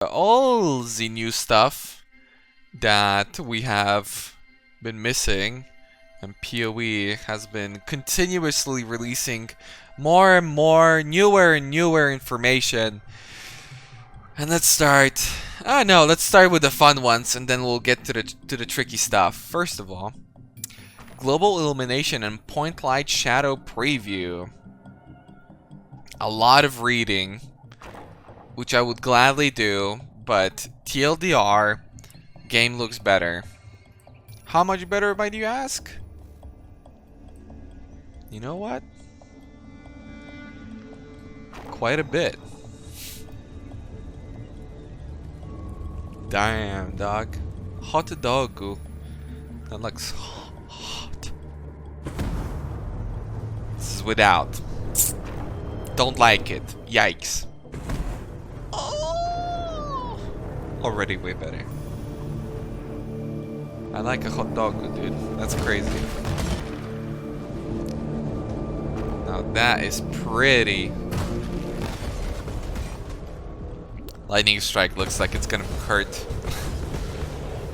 All the new stuff that we have been missing, and PoE has been continuously releasing more and more newer and newer information. And let's start. No, let's start with the fun ones, and then we'll get to the tricky stuff. First of all, Global Illumination and Point Light Shadow Preview. A lot of reading, which I would gladly do, but TLDR, game looks better. How much better, might you ask? You know what? Quite a bit. Damn, dog. Hot dog. That looks hot. This is without. Don't like it. Yikes. Oh! Already way better. I like a hot dog, dude. That's crazy. Now that is pretty. Lightning strike looks like it's gonna hurt.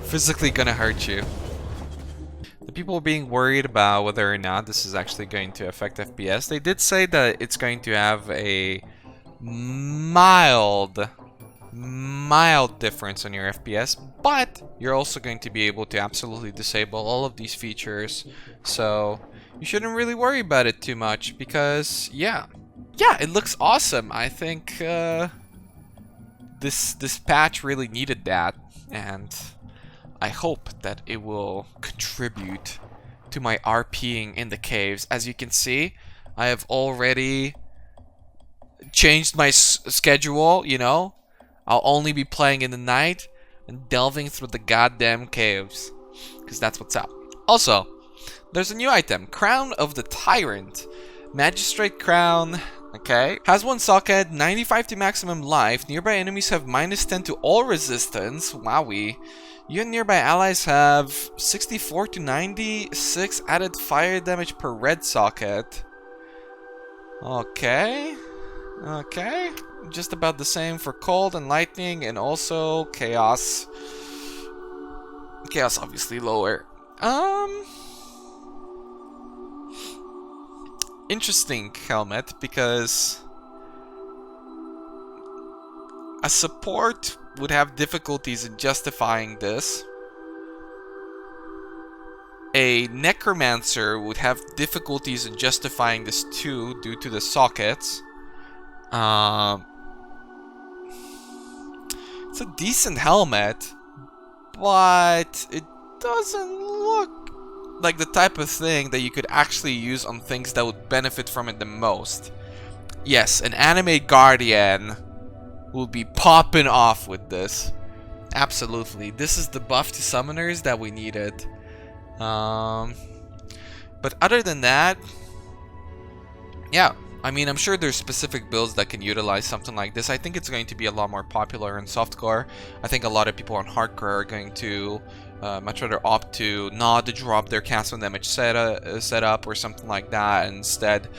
Physically gonna hurt you. The people being worried about whether or not this is actually going to affect FPS, they did say that it's going to have a mild difference on your FPS, but you're also going to be able to absolutely disable all of these features, so you shouldn't really worry about it too much, because yeah, it looks awesome. I think this patch really needed that, and I hope that it will contribute to my RPing in the caves. As you can see, I have already changed my schedule, you know? I'll only be playing in the night and delving through the goddamn caves, because that's what's up. Also, there's a new item, Crown of the Tyrant. Magistrate Crown, okay. Has one socket, 95 to maximum life. Nearby enemies have -10 to all resistance. Wowie. You and nearby allies have 64 to 96 added fire damage per red socket. Okay. Okay. Just about the same for cold and lightning, and also chaos. Chaos obviously lower. Interesting helmet, because a support would have difficulties in justifying this. A necromancer would have difficulties in justifying this too, due to the sockets. It's a decent helmet, but it doesn't look like the type of thing that you could actually use on things that would benefit from it the most. Yes, an anime guardian will be popping off with this. Absolutely. This is the buff to summoners that we needed. But other than that, yeah. I mean, I'm sure there's specific builds that can utilize something like this. I think it's going to be a lot more popular in softcore. I think a lot of people on hardcore are going to much rather opt to not drop their cast on damage setup or something like that. Instead,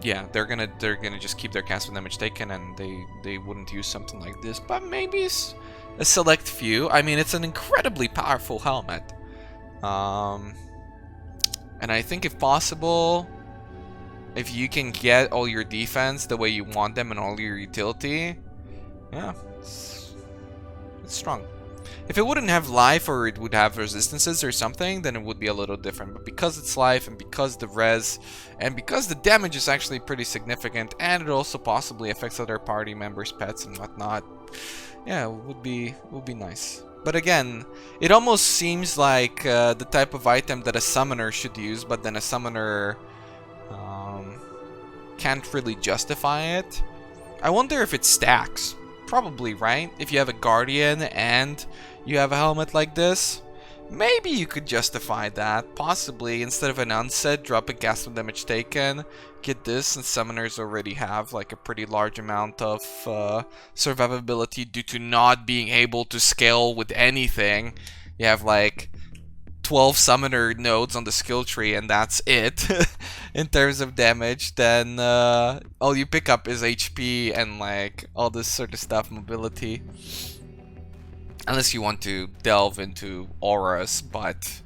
yeah, they're gonna just keep their cast on damage taken, and they wouldn't use something like this. But maybe a select few. I mean, it's an incredibly powerful helmet, and I think if possible, if you can get all your defense the way you want them and all your utility, yeah, it's strong. If it wouldn't have life, or it would have resistances or something, then it would be a little different. But because it's life, and because the res, and because the damage is actually pretty significant, and it also possibly affects other party members' pets and whatnot, yeah, it would be nice. But again, it almost seems like the type of item that a summoner should use, but then a summoner can't really justify it. I wonder if it stacks. Probably, right? If you have a guardian and you have a helmet like this, maybe you could justify that. Possibly, instead of an unset, drop a cast on damage taken, get this, and summoners already have like a pretty large amount of survivability due to not being able to scale with anything. You have like 12 summoner nodes on the skill tree, and that's it. in terms of damage, then all you pick up is HP and like all this sort of stuff, mobility. Unless you want to delve into auras, but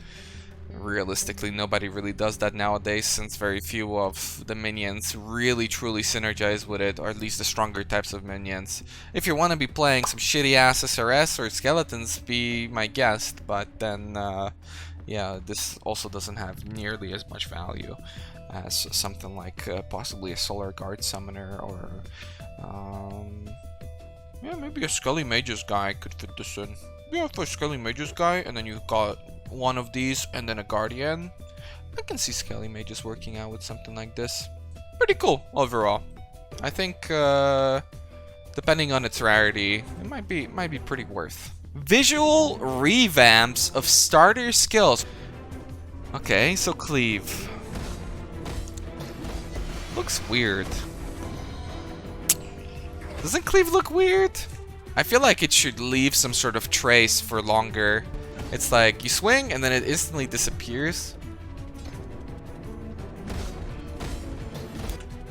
realistically nobody really does that nowadays, since very few of the minions really truly synergize with it, or at least the stronger types of minions. If you want to be playing some shitty ass SRS or skeletons, be my guest, but then yeah, this also doesn't have nearly as much value as something like possibly a Solar Guard Summoner, or yeah, maybe a Skelly Mages guy could fit this in. Yeah, for a Skelly Mages guy, and then you got one of these and then a Guardian. I can see Skelly Mages working out with something like this. Pretty cool overall. I think depending on its rarity, it might be pretty worth. Visual revamps of starter skills. Okay, so Cleave. Looks weird. Doesn't Cleave look weird? I feel like it should leave some sort of trace for longer. It's like you swing and then it instantly disappears.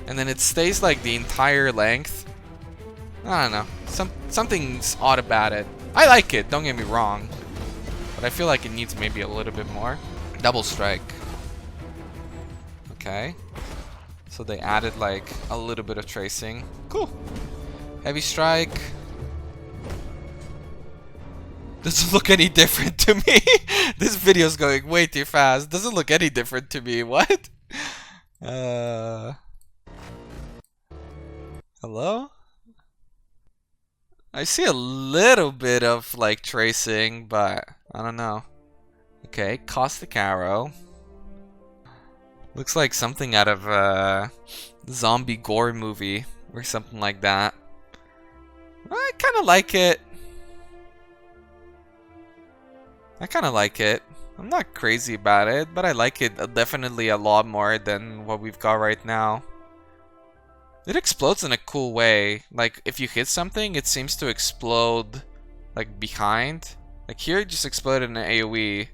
And then it stays like the entire length. I don't know. Something's odd about it. I like it, don't get me wrong. But I feel like it needs maybe a little bit more. Double strike. Okay. So they added like a little bit of tracing. Cool. Heavy strike. Doesn't look any different to me. This video's going way too fast. Doesn't look any different to me. What? Hello? I see a little bit of like tracing, but I don't know. Okay, Caustic Arrow. Looks like something out of a zombie gore movie or something like that. I kind of like it. I'm not crazy about it, but I like it definitely a lot more than what we've got right now. It explodes in a cool way. Like, if you hit something, it seems to explode, like, behind. Like, here it just exploded in an AoE.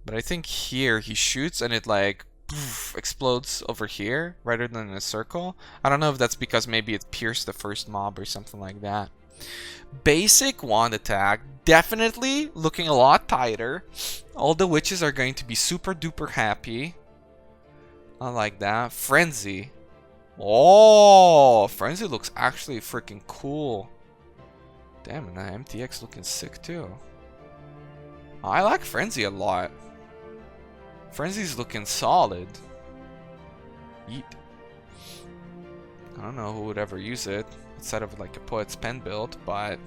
But I think here he shoots and it, like, poof, explodes over here rather than in a circle. I don't know if that's because maybe it pierced the first mob or something like that. Basic wand attack, definitely looking a lot tighter. All the witches are going to be super duper happy. I like that. Frenzy. Oh, Frenzy looks actually freaking cool. Damn, and that MTX looking sick too. I like Frenzy a lot. Frenzy's looking solid. Yeet. I don't know who would ever use it outside of like a Poet's Pen build, but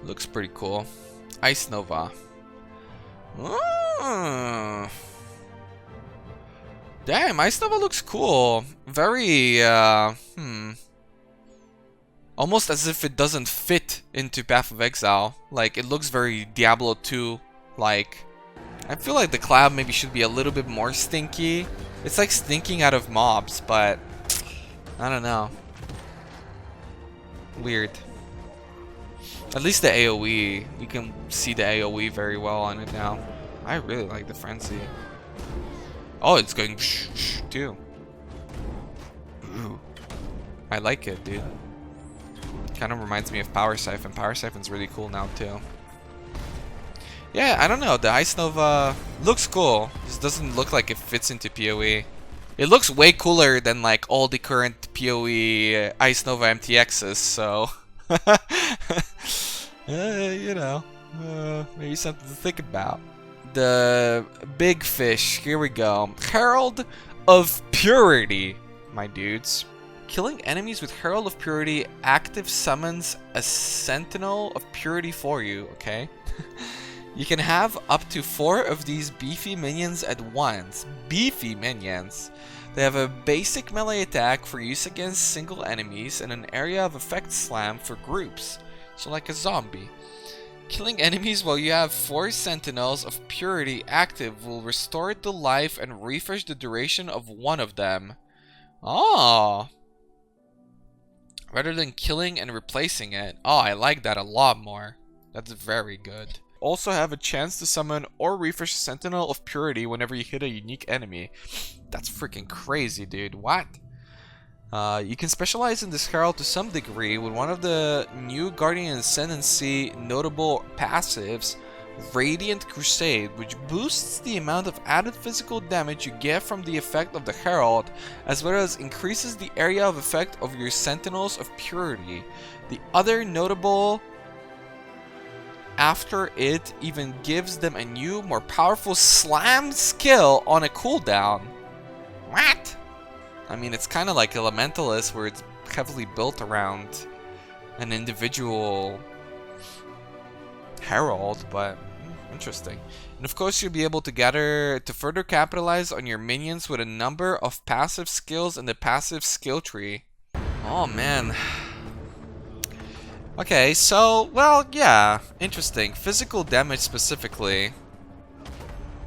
looks pretty cool. Ice Nova. Damn, Ice Nova looks cool. Very, almost as if it doesn't fit into Path of Exile. Like, it looks very Diablo 2 like. I feel like the cloud maybe should be a little bit more stinky. It's like stinking out of mobs, but I don't know. Weird. At least the AoE, you can see the AoE very well on it now. I really like the Frenzy. Oh, it's going too. Ooh. I like it, dude. Kind of reminds me of Power Siphon. Power Siphon's really cool now too. Yeah, I don't know. The Ice Nova looks cool. Just doesn't look like it fits into PoE. It looks way cooler than like all the current PoE Ice Nova MTXs. So, you know, maybe something to think about. The big fish. Here we go. Herald of Purity, my dudes. Killing enemies with Herald of Purity active summons a Sentinel of Purity for you. Okay. You can have up to 4 of these beefy minions at once. Beefy minions. They have a basic melee attack for use against single enemies and an area of effect slam for groups. So like a zombie. Killing enemies while you have 4 Sentinels of Purity active will restore the life and refresh the duration of one of them. Oh. Rather than killing and replacing it. Oh, I like that a lot more. That's very good. also have a chance to summon or refresh a Sentinel of Purity whenever you hit a unique enemy. That's freaking crazy, dude. What? You can specialize in this Herald to some degree with one of the new Guardian Ascendancy notable passives, Radiant Crusade, which boosts the amount of added physical damage you get from the effect of the Herald, as well as increases the area of effect of your Sentinels of Purity. The other notable after it even gives them a new, more powerful slam skill on a cooldown. What? I mean, it's kind of like Elementalist, where it's heavily built around an individual Herald, but interesting. And of course, you'll be able to further capitalize on your minions with a number of passive skills in the passive skill tree. Oh man. Okay, so, well, yeah, interesting. Physical damage specifically,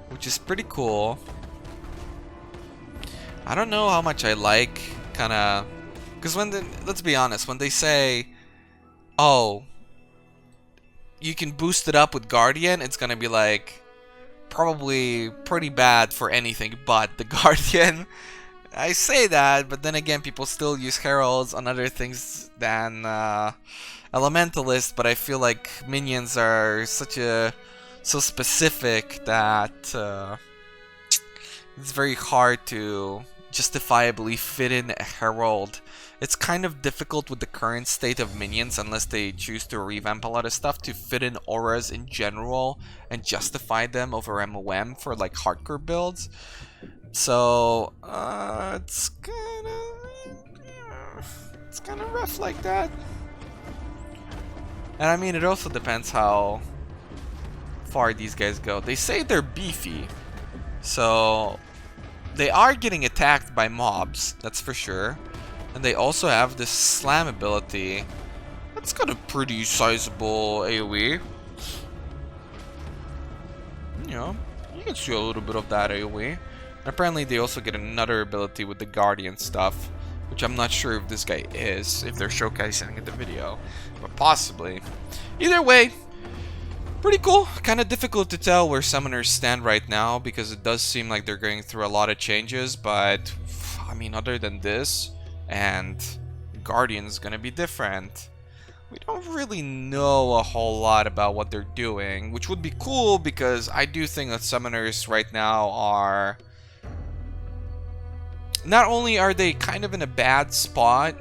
which is pretty cool. I don't know how much I like, kinda, because let's be honest, when they say, oh, you can boost it up with Guardian, it's gonna be like probably pretty bad for anything but the Guardian. I say that, but then again, people still use Heralds on other things than Elementalist, but I feel like minions are so specific that it's very hard to justifiably fit in a Herald. It's kind of difficult with the current state of minions, unless they choose to revamp a lot of stuff, to fit in auras in general and justify them over MOM for like hardcore builds. So it's kind of rough like that. And I mean, it also depends how far these guys go. They say they're beefy, so they are getting attacked by mobs, that's for sure. And they also have this slam ability. That's got a pretty sizable AoE. You know, you can see a little bit of that AoE. And apparently they also get another ability with the Guardian stuff, which I'm not sure if this guy is, if they're showcasing in the video, but possibly. Either way, pretty cool. Kind of difficult to tell where summoners stand right now, because it does seem like they're going through a lot of changes, but I mean, other than this, and Guardian's gonna be different, we don't really know a whole lot about what they're doing, which would be cool, because I do think that summoners right now are... not only are they kind of in a bad spot,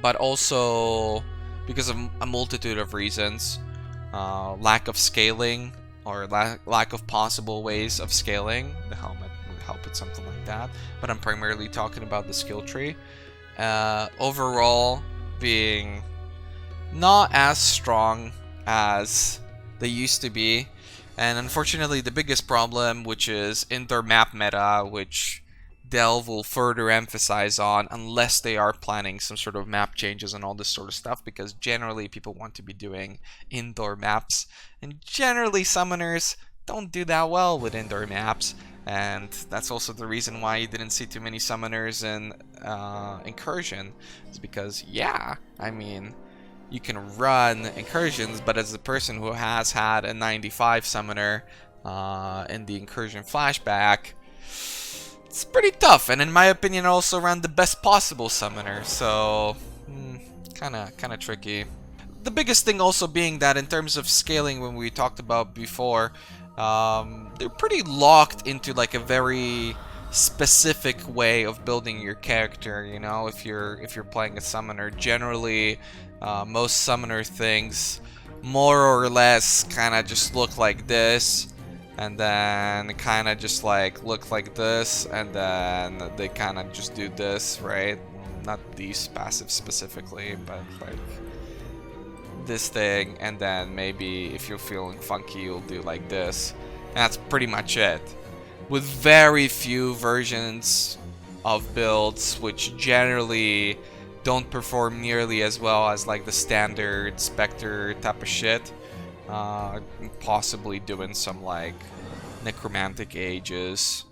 but also because of a multitude of reasons. Lack of scaling, or lack of possible ways of scaling. The helmet would help with something like that, but I'm primarily talking about the skill tree. Overall, being not as strong as they used to be, and unfortunately the biggest problem, which is indoor map meta, which Delve will further emphasize on, unless they are planning some sort of map changes and all this sort of stuff, because generally people want to be doing indoor maps, and generally summoners don't do that well with indoor maps, and that's also the reason why you didn't see too many summoners in Incursion. It's because, yeah, I mean, you can run Incursions, but as a person who has had a 95 summoner in the Incursion Flashback, it's pretty tough, and in my opinion, also ran the best possible summoner, so kind of tricky. The biggest thing also being that in terms of scaling, when we talked about before, they're pretty locked into like a very specific way of building your character. You know, if you're playing a summoner, generally most summoner things more or less kind of just look like this. And then kind of just like look like this, and then they kind of just do this, right? Not these passives specifically, but like this thing, and then maybe if you're feeling funky, you'll do like this. And that's pretty much it. With very few versions of builds, which generally don't perform nearly as well as like the standard Spectre type of shit. Possibly doing some like necromantic ages,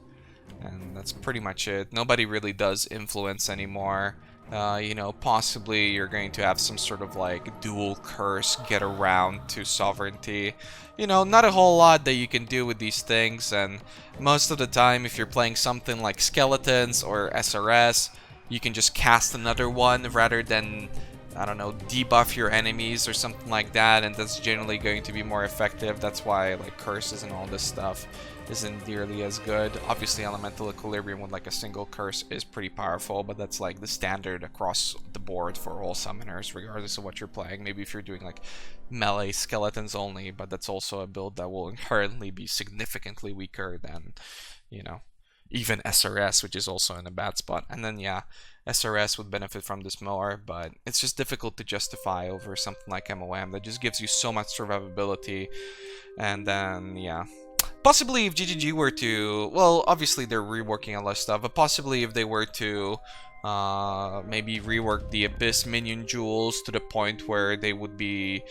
and that's pretty much it. Nobody really does influence anymore. You know, possibly you're going to have some sort of like dual curse get around to sovereignty. You know, not a whole lot that you can do with these things, and most of the time if you're playing something like skeletons or SRS, you can just cast another one rather than, I don't know, debuff your enemies or something like that, and that's generally going to be more effective. That's why like curses and all this stuff isn't nearly as good. Obviously elemental equilibrium with like a single curse is pretty powerful, but that's like the standard across the board for all summoners regardless of what you're playing. Maybe if you're doing like melee skeletons only, but that's also a build that will inherently be significantly weaker than, you know, even SRS, which is also in a bad spot. And then yeah, SRS would benefit from this more, but it's just difficult to justify over something like MOM that just gives you so much survivability. And then yeah, possibly if GGG were to, well, obviously they're reworking a lot of stuff, but possibly if they were to maybe rework the Abyss minion jewels to the point where they would be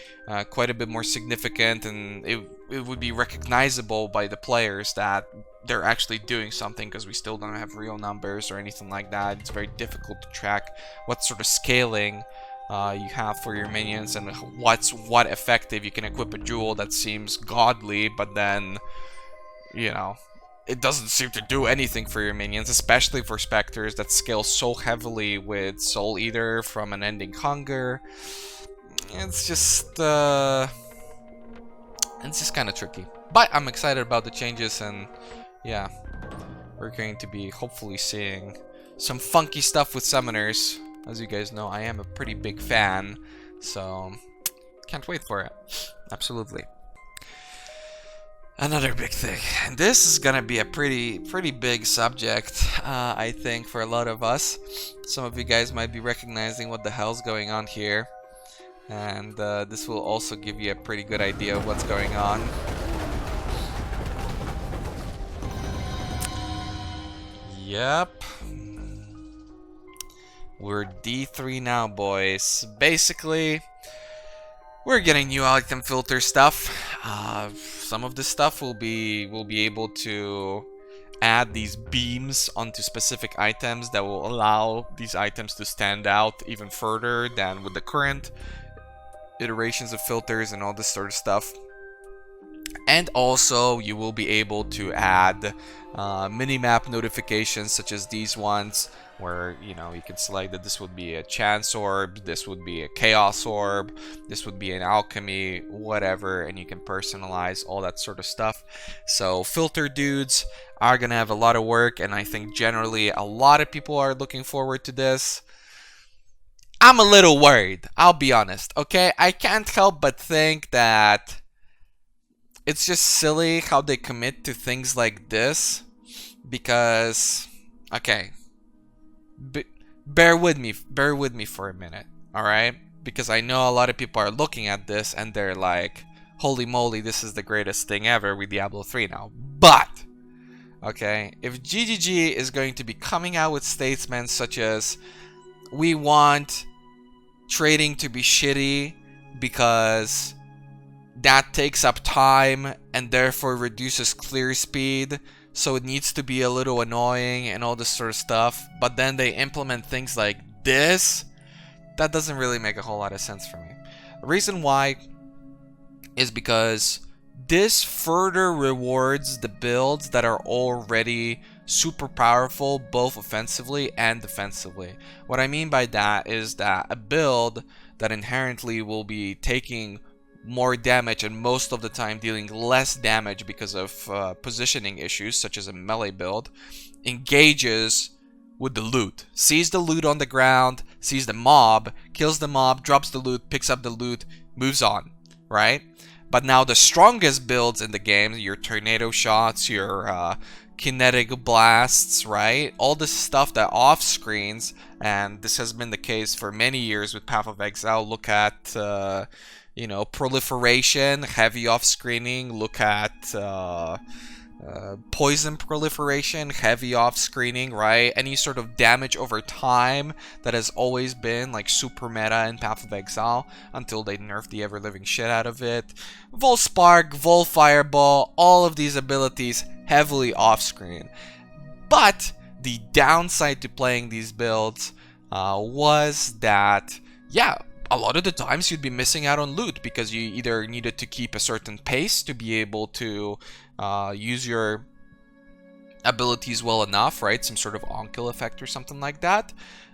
quite a bit more significant, and it would be recognizable by the players that they're actually doing something, because we still don't have real numbers or anything like that. It's very difficult to track what sort of scaling you have for your minions and what effective. You can equip a jewel that seems godly, but then, you know, it doesn't seem to do anything for your minions, especially for specters that scale so heavily with Soul Eater from Unending Hunger. It's just kind of tricky. But I'm excited about the changes, and yeah, we're going to be hopefully seeing some funky stuff with summoners. As you guys know, I am a pretty big fan, so can't wait for it. Absolutely. Another big thing, and this is gonna be a pretty big subject, I think, for a lot of us. Some of you guys might be recognizing what the hell's going on here, and this will also give you a pretty good idea of what's going on. Yep. We're D3 now, boys. Basically, we're getting new item filter stuff. Some of this stuff will be able to add these beams onto specific items that will allow these items to stand out even further than with the current iterations of filters and all this sort of stuff. And also, you will be able to add minimap notifications such as these ones, where, you know, you can select that this would be a chance orb, this would be a chaos orb, this would be an alchemy, whatever, and you can personalize all that sort of stuff. So filter dudes are gonna have a lot of work, and I think generally a lot of people are looking forward to this. I'm a little worried, I'll be honest, okay? I can't help but think that it's just silly how they commit to things like this, because, okay, bear with me for a minute, alright? Because I know a lot of people are looking at this and they're like, holy moly, this is the greatest thing ever with Diablo 3 now. But, okay, if GGG is going to be coming out with statements such as, we want trading to be shitty because that takes up time and therefore reduces clear speed, so it needs to be a little annoying and all this sort of stuff, but then they implement things like this, that doesn't really make a whole lot of sense for me. The reason why is because this further rewards the builds that are already super powerful, both offensively and defensively. What I mean by that is that a build that inherently will be taking more damage and most of the time dealing less damage because of positioning issues, such as a melee build, engages with the loot, sees the loot on the ground, sees the mob, kills the mob, drops the loot, picks up the loot, moves on, right? But now the strongest builds in the game, your tornado shots, your kinetic blasts, right? All this stuff that off screens, and this has been the case for many years with Path of Exile. Look at you know, proliferation, heavy off-screening. Look at poison proliferation, heavy off-screening, right? Any sort of damage over time that has always been like super meta in Path of Exile until they nerfed the ever-living shit out of it. Vol Spark, Vol Fireball, all of these abilities heavily off-screen. But the downside to playing these builds was that, yeah, a lot of the times you'd be missing out on loot because you either needed to keep a certain pace to be able to use your abilities well enough, right? Some sort of on-kill effect or something like that.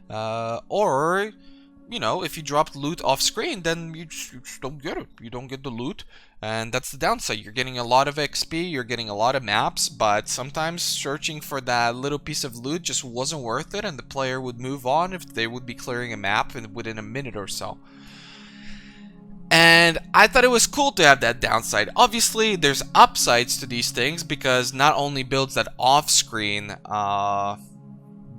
Or, you know, if you dropped loot off screen, then you just don't get it. You don't get the loot, and that's the downside. You're getting a lot of XP, you're getting a lot of maps, but sometimes searching for that little piece of loot just wasn't worth it, and the player would move on if they would be clearing a map within a minute or so. And I thought it was cool to have that downside. Obviously, there's upsides to these things because not only builds that off-screen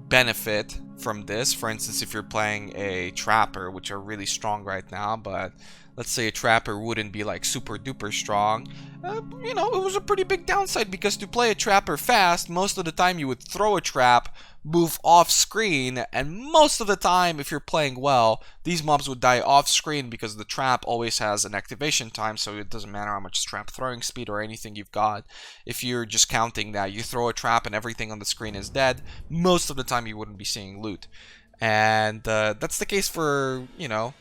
benefit from this. For instance, if you're playing a Trapper, which are really strong right now, but let's say a Trapper wouldn't be like super duper strong, you know, it was a pretty big downside because to play a Trapper fast, most of the time you would throw a trap, move off screen, and most of the time, if you're playing well, these mobs would die off screen because the trap always has an activation time, so it doesn't matter how much trap throwing speed or anything you've got. If you're just counting that you throw a trap and everything on the screen is dead, most of the time you wouldn't be seeing loot. And that's the case for, you know,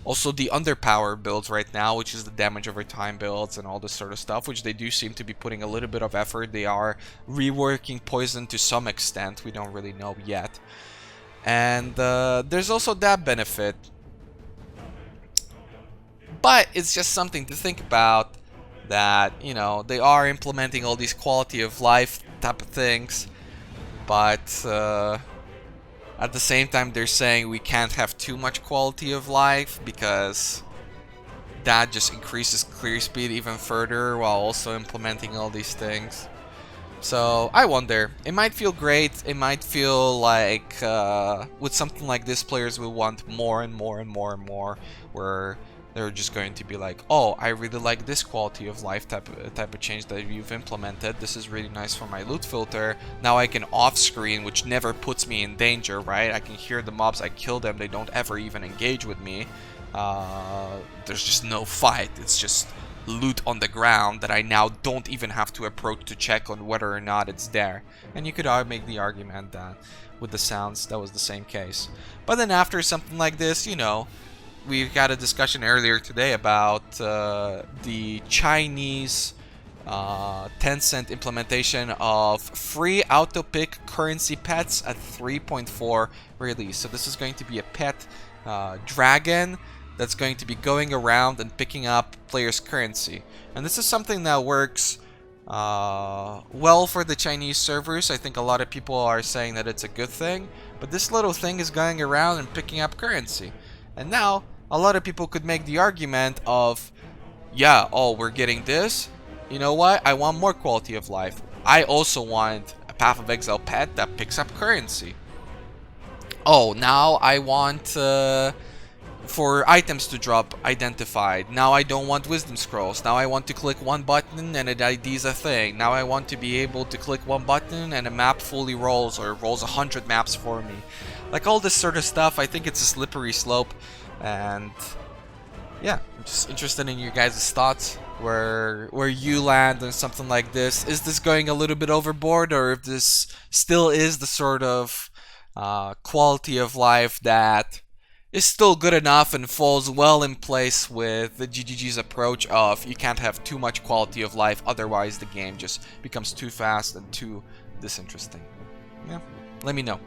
also the underpower builds right now, which is the damage over time builds and all this sort of stuff, which they do seem to be putting a little bit of effort. They are reworking poison to some extent. We don't really know yet. And there's also that benefit. But it's just something to think about that, you know, they are implementing all these quality of life type of things. But at the same time, they're saying we can't have too much quality of life because that just increases clear speed even further while also implementing all these things. So I wonder, it might feel great, it might feel like with something like this, players will want more and more and more and more, where they're just going to be like, oh, I really like this quality of life type of change that you've implemented. This is really nice for my loot filter. Now I can off screen, which never puts me in danger, right? I can hear the mobs, I kill them, they don't ever even engage with me. There's just no fight, it's just loot on the ground that I now don't even have to approach to check on whether or not it's there. And you could make the argument that with the sounds, that was the same case. But then after something like this, you know, we had a discussion earlier today about the Chinese Tencent implementation of free auto-pick currency pets at 3.4 release. So this is going to be a pet dragon that's going to be going around and picking up players' currency. And this is something that works well for the Chinese servers. I think a lot of people are saying that it's a good thing. But this little thing is going around and picking up currency. And now, a lot of people could make the argument of, yeah, oh, we're getting this. You know what? I want more quality of life. I also want a Path of Exile pet that picks up currency. Oh, now I want for items to drop identified. Now I don't want wisdom scrolls. Now I want to click one button and it IDs a thing. Now I want to be able to click one button and a map fully rolls or rolls 100 maps for me. Like all this sort of stuff, I think it's a slippery slope. And yeah, I'm just interested in your guys' thoughts, where you land on something like this. Is this going a little bit overboard, or if this still is the sort of quality of life that is still good enough and falls well in place with the GGG's approach of you can't have too much quality of life, otherwise the game just becomes too fast and too disinteresting. Yeah, let me know.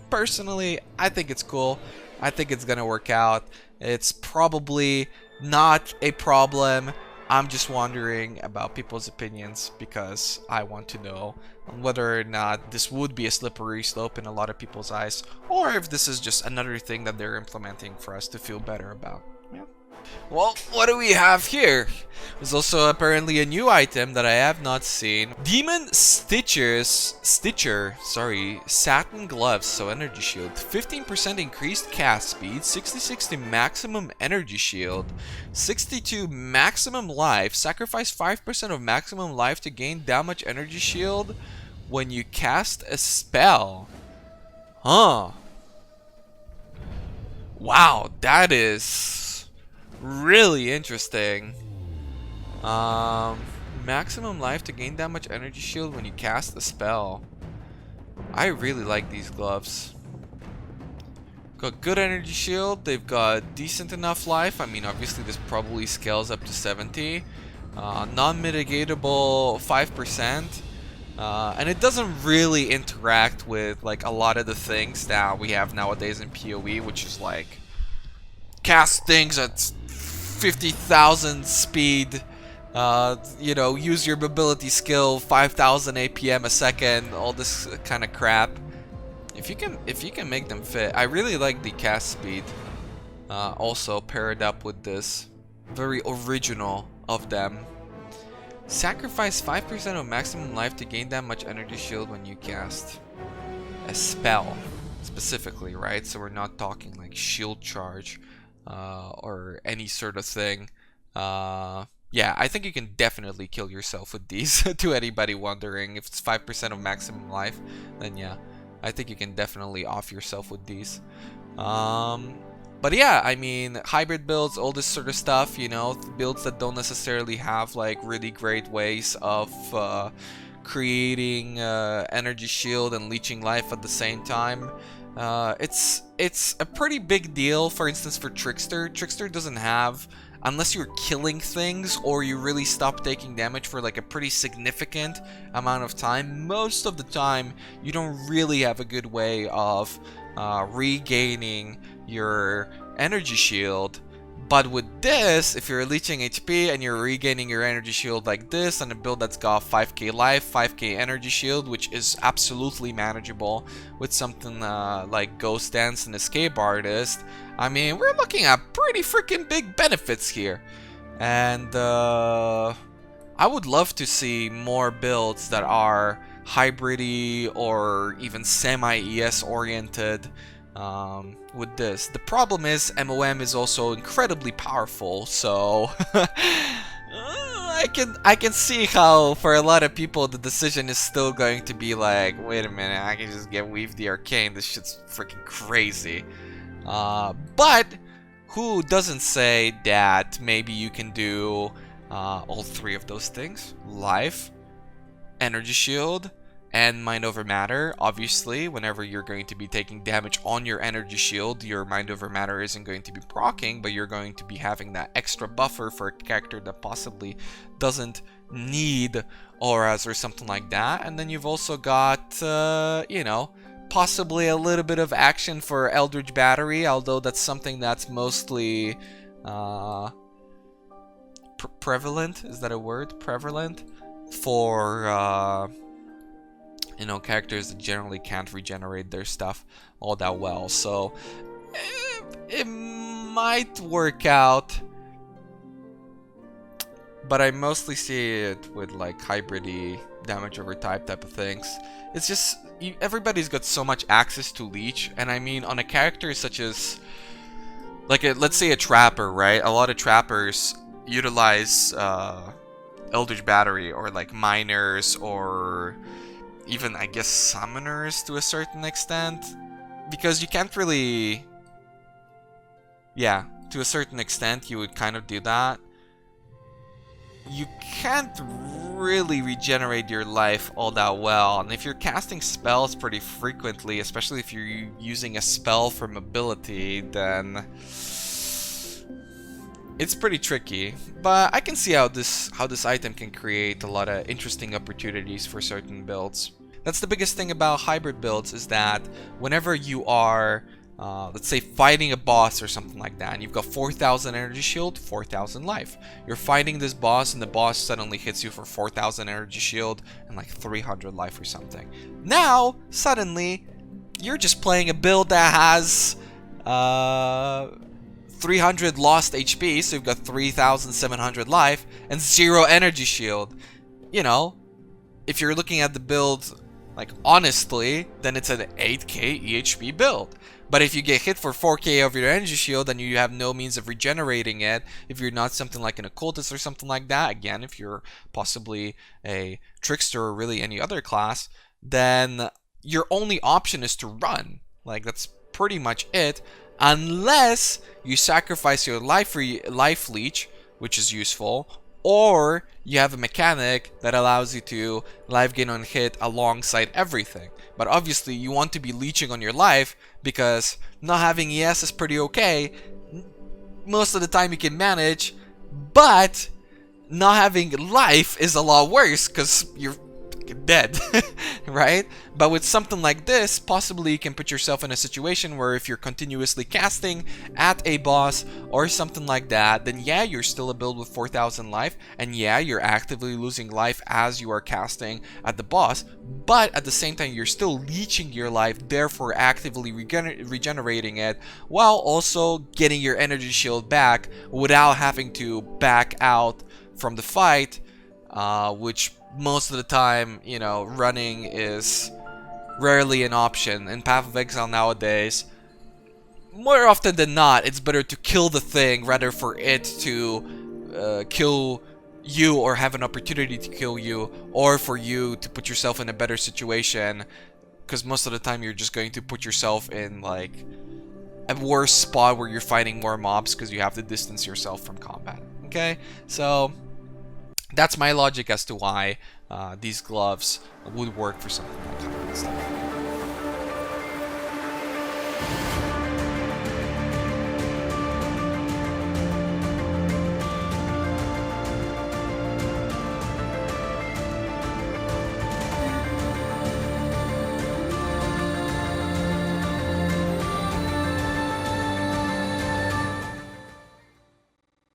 Personally, I think it's cool. I think it's gonna work out. It's probably not a problem. I'm just wondering about people's opinions because I want to know whether or not this would be a slippery slope in a lot of people's eyes, or if this is just another thing that they're implementing for us to feel better about. Yeah. Well, what do we have here? There's also apparently a new item that I have not seen. Demon Stitcher, Satin Gloves, so energy shield. 15% increased cast speed, 60-60 maximum energy shield, 62 maximum life, sacrifice 5% of maximum life to gain damage energy shield when you cast a spell. Huh. Wow, that is really interesting. Maximum life to gain damage energy shield when you cast a spell. I really like these gloves. Got good energy shield, they've got decent enough life. I mean, obviously this probably scales up to 70. Non-mitigatable 5%. And it doesn't really interact with like a lot of the things that we have nowadays in PoE, which is like cast things at 50,000 speed, you know, use your mobility skill 5,000 APM a second, all this kind of crap. If you can make them fit, I really like the cast speed. Also paired up with this, very original of them. Sacrifice 5% of maximum life to gain that much energy shield when you cast a spell, specifically, right? So we're not talking like shield charge or any sort of thing. Yeah, I think you can definitely kill yourself with these. To anybody wondering, if it's 5% of maximum life, then yeah, I think you can definitely off yourself with these. But yeah, I mean, hybrid builds, all this sort of stuff, you know, builds that don't necessarily have like really great ways of creating energy shield and leeching life at the same time. It's a pretty big deal. For instance, for Trickster, Trickster doesn't have, unless you're killing things or you really stop taking damage for like a pretty significant amount of time, most of the time you don't really have a good way of regaining your energy shield. But with this, if you're leeching HP and you're regaining your energy shield like this on a build that's got 5k life, 5k energy shield, which is absolutely manageable with something like Ghost Dance and Escape Artist, I mean, we're looking at pretty freaking big benefits here. And I would love to see more builds that are hybrid-y or even semi-ES oriented with this. The problem is MOM is also incredibly powerful, so I can see how for a lot of people the decision is still going to be like, wait a minute, I can just get Weave the Arcane, this shit's freaking crazy. But who doesn't say that maybe you can do all three of those things? Life, energy shield, and mind over matter. Obviously, whenever you're going to be taking damage on your energy shield, your mind over matter isn't going to be proccing, but you're going to be having that extra buffer for a character that possibly doesn't need auras or something like that. And then you've also got, you know, possibly a little bit of action for Eldritch Battery, although that's something that's mostly prevalent. Is that a word? Prevalent? For you know, characters that generally can't regenerate their stuff all that well. So it might work out, but I mostly see it with like hybrid-y damage over type of things. It's just everybody's got so much access to leech, and I mean on a character such as like let's say a trapper, right? A lot of trappers utilize Eldritch Battery or like miners or even, I guess, summoners to a certain extent, because you can't really, yeah, to a certain extent you would kind of do that. You can't really regenerate your life all that well, and if you're casting spells pretty frequently, especially if you're using a spell for mobility, then it's pretty tricky. But I can see how this item can create a lot of interesting opportunities for certain builds. That's the biggest thing about hybrid builds, is that whenever you are, let's say, fighting a boss or something like that, and you've got 4,000 energy shield, 4,000 life. You're fighting this boss, and the boss suddenly hits you for 4,000 energy shield and like 300 life or something. Now, suddenly, you're just playing a build that has 300 lost HP, so you've got 3,700 life and 0 energy shield. You know, if you're looking at the build, like, honestly, then it's an 8k EHP build. But if you get hit for 4k of your energy shield and you have no means of regenerating it, if you're not something like an occultist or something like that, again, if you're possibly a trickster or really any other class, then your only option is to run. Like, that's pretty much it, unless you sacrifice your life leech, which is useful, or you have a mechanic that allows you to life gain on hit alongside everything. But obviously you want to be leeching on your life because not having ES is pretty okay. Most of the time you can manage, but not having life is a lot worse because you're dead, right? But with something like this, possibly you can put yourself in a situation where if you're continuously casting at a boss or something like that, then yeah, you're still a build with 4,000 life, and yeah, you're actively losing life as you are casting at the boss, but at the same time, you're still leeching your life, therefore actively regenerating it, while also getting your energy shield back without having to back out from the fight, which most of the time, you know, running is rarely an option. In Path of Exile nowadays, more often than not, it's better to kill the thing rather for it to kill you or have an opportunity to kill you, or for you to put yourself in a better situation, because most of the time you're just going to put yourself in like a worse spot where you're fighting more mobs because you have to distance yourself from combat. Okay, so that's my logic as to why these gloves would work for something like that.